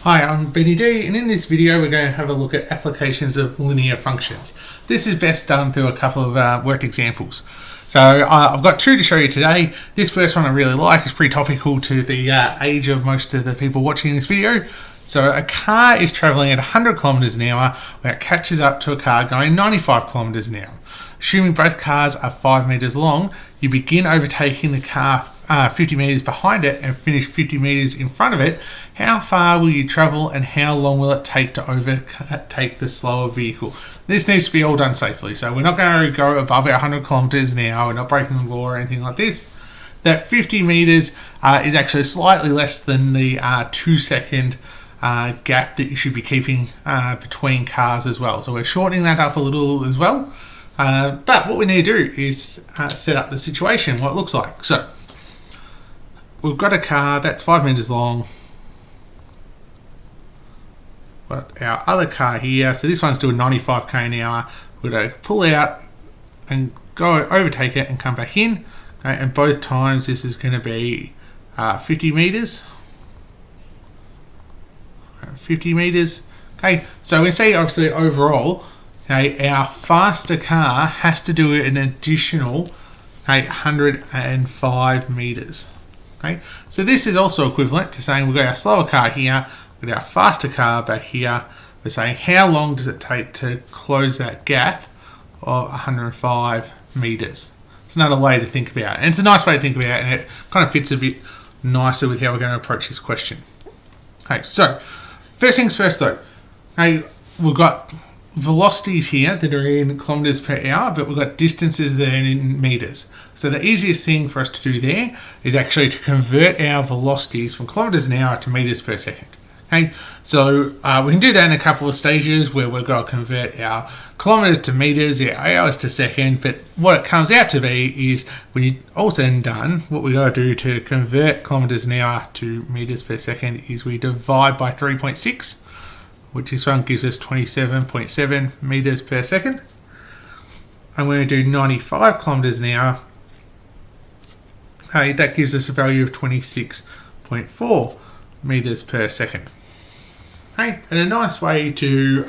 Hi, I'm Benny D, and in this video we're going to have a look at applications of linear functions. This is best done through a couple of worked examples. So I've got two to show you today. This first one I really like. It's pretty topical to the age of most of the people watching this video. So a car is travelling at 100 kilometers an hour when it catches up to a car going 95 kilometers an hour. Assuming both cars are 5 meters long, you begin overtaking the car 50 meters behind it and finish 50 meters in front of it. How far will you travel and how long will it take to overtake the slower vehicle? This needs to be all done safely, so we're not going to go above 100 kilometers an hour. We're not breaking the law or anything like this. That 50 meters is actually slightly less than the 2 second gap that you should be keeping between cars as well. So we're shortening that up a little as well. But what we need to do is set up the situation, what it looks like. So we've got a car that's 5 meters long. But our other car here, so this one's doing 95 km an hour. We're going to pull out and go overtake it and come back in. Okay, and both times this is going to be 50 meters. 50 meters. Okay, so we see obviously overall, okay, our faster car has to do an additional 105 meters. Okay, so this is also equivalent to saying we've got our slower car here, with our faster car back here. We're saying how long does it take to close that gap of 105 meters. It's another way to think about it, and it's a nice way to think about it, and it kind of fits a bit nicer with how we're going to approach this question. Okay, so first things first though, okay, we've got velocities here that are in kilometers per hour, but we've got distances there in meters. So the easiest thing for us to do there is actually to convert our velocities from kilometers an hour to meters per second. Okay, so we can do that in a couple of stages where we're going to convert our kilometers to meters, our hours to second, but what it comes out to be is when you're all said and done, what we got to do to convert kilometers an hour to meters per second is we divide by 3.6, which this one gives us 27.7 meters per second. And we're going to do 95 kilometers an hour. Okay, that gives us a value of 26.4 meters per second. Okay, and a nice way to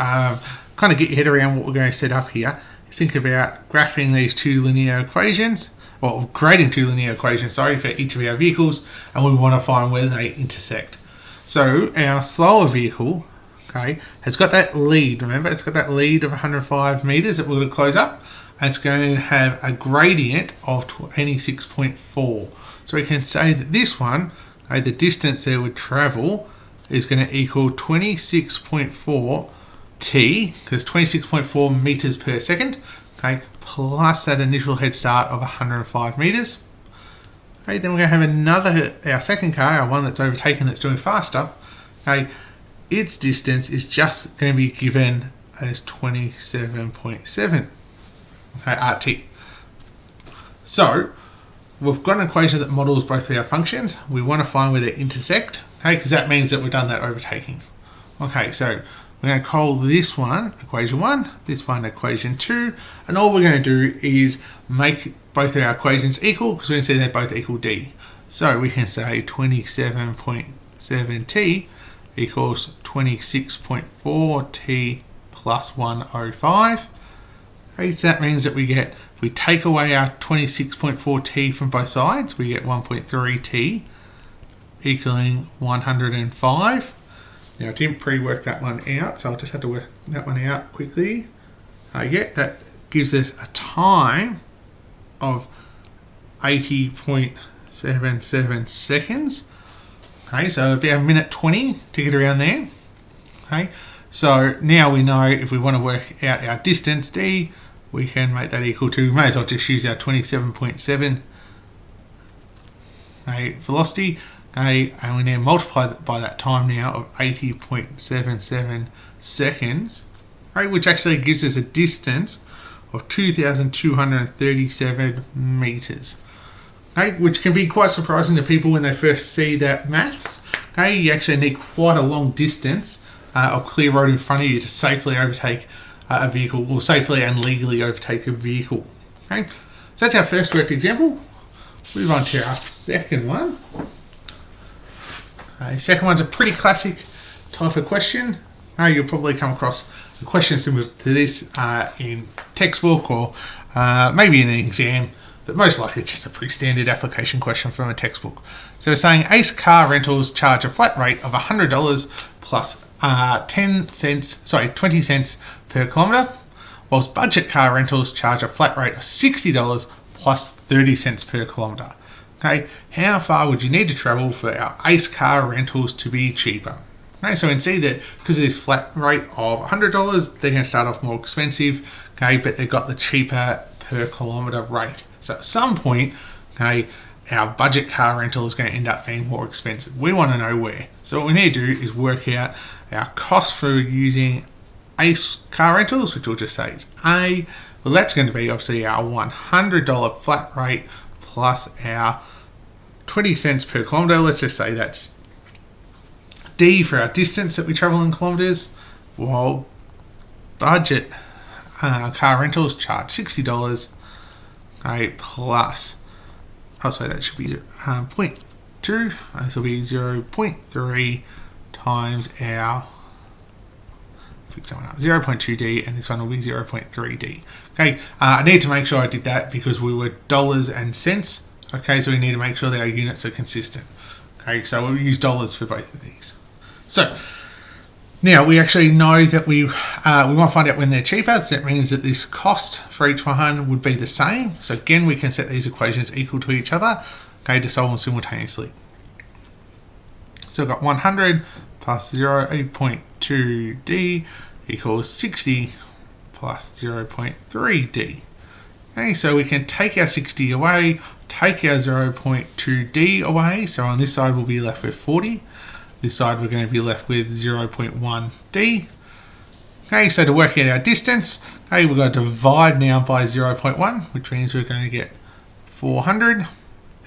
kind of get your head around what we're going to set up here is think about graphing these two linear equations, or creating two linear equations, sorry, for each of our vehicles, and we want to find where they intersect. So our slower vehicle, okay, has got that lead, remember, it's got that lead of 105 meters that we're going to close up, and it's going to have a gradient of 26.4. So we can say that this one, okay, the distance that it would travel is going to equal 26.4 t, because 26.4 meters per second, okay, plus that initial head start of 105 meters. Okay, then we're going to have our second car, our one that's overtaken that's doing faster. Okay, its distance is just going to be given as 27.7 RT. So we've got an equation that models both of our functions. We want to find where they intersect, okay, because that means that we've done that overtaking. Okay, so we're going to call this one equation 1, this one equation 2, and all we're going to do is make both of our equations equal, because we can see they're both equal d. So we can say 27.7 t equals 26.4 t plus 105. Okay, so that means that we get, if we take away our 26.4 t from both sides, we get 1.3 t equaling 105. Now I didn't pre-work that one out, so I'll just have to work that one out quickly. That gives us a time of 80.77 seconds. Okay, so it'd be a minute 20 to get around there. Okay, so now we know if we want to work out our distance d, we can make that equal to, we may as well just use our 27.7 velocity. Okay, and we now multiply by that time now of 80.77 seconds, right, which actually gives us a distance of 2,237 meters. Okay, which can be quite surprising to people when they first see that maths. Okay, you actually need quite a long distance of clear road in front of you to safely overtake a vehicle, or safely and legally overtake a vehicle. Okay, so that's our first worked example. Move on to our second one. Second one's a pretty classic type of question, you'll probably come across a question similar to this in textbook or maybe in an exam, but most likely it's just a pretty standard application question from a textbook. So we're saying Ace Car Rentals charge a flat rate of $100 plus 20 cents per kilometre, whilst Budget Car Rentals charge a flat rate of $60 plus 30 cents per kilometre. Okay, how far would you need to travel for our Ace Car Rentals to be cheaper? Okay, so we can see that because of this flat rate of $100, they're going to start off more expensive, okay, but they've got the cheaper per kilometre rate. So at some point, okay, our budget car rental is going to end up being more expensive. We want to know where. So what we need to do is work out our cost for using Ace Car Rentals, which we'll just say is A. Well, that's going to be obviously our $100 flat rate plus our 20 cents per kilometre. Let's just say that's D for our distance that we travel in kilometres. While budget car rentals charge $60, okay, plus, sorry, that should be 0.2. This will be 0.3 times our 0.2D, and this one will be 0.3D. Okay, I need to make sure I did that because we were dollars and cents. Okay, so we need to make sure that our units are consistent. Okay, so we'll use dollars for both of these. So now we actually know that we want to find out when they're cheaper. So that means that this cost for each one would be the same. So again, we can set these equations equal to each other, okay, to solve them simultaneously. So I've got 100 plus 0.2D equals 60 plus 0.3D. Okay, so we can take our 60 away, take our 0.2D away. So on this side, we'll be left with 40. This side, we're going to be left with 0.1D. Okay, so to work out our distance, okay, we've got to divide now by 0.1, which means we're going to get 400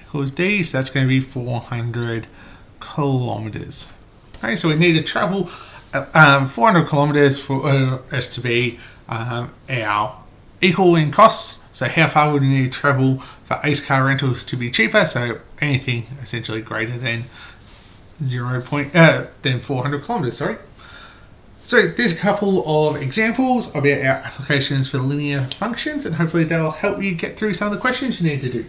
equals D. So that's going to be 400 kilometres. Okay, so we need to travel 400 kilometres for us to be our equal in costs. So how far would we need to travel for Ace Car Rentals to be cheaper? So anything essentially greater than 400 kilometres, sorry. So there's a couple of examples about our applications for linear functions, and hopefully that'll help you get through some of the questions you need to do.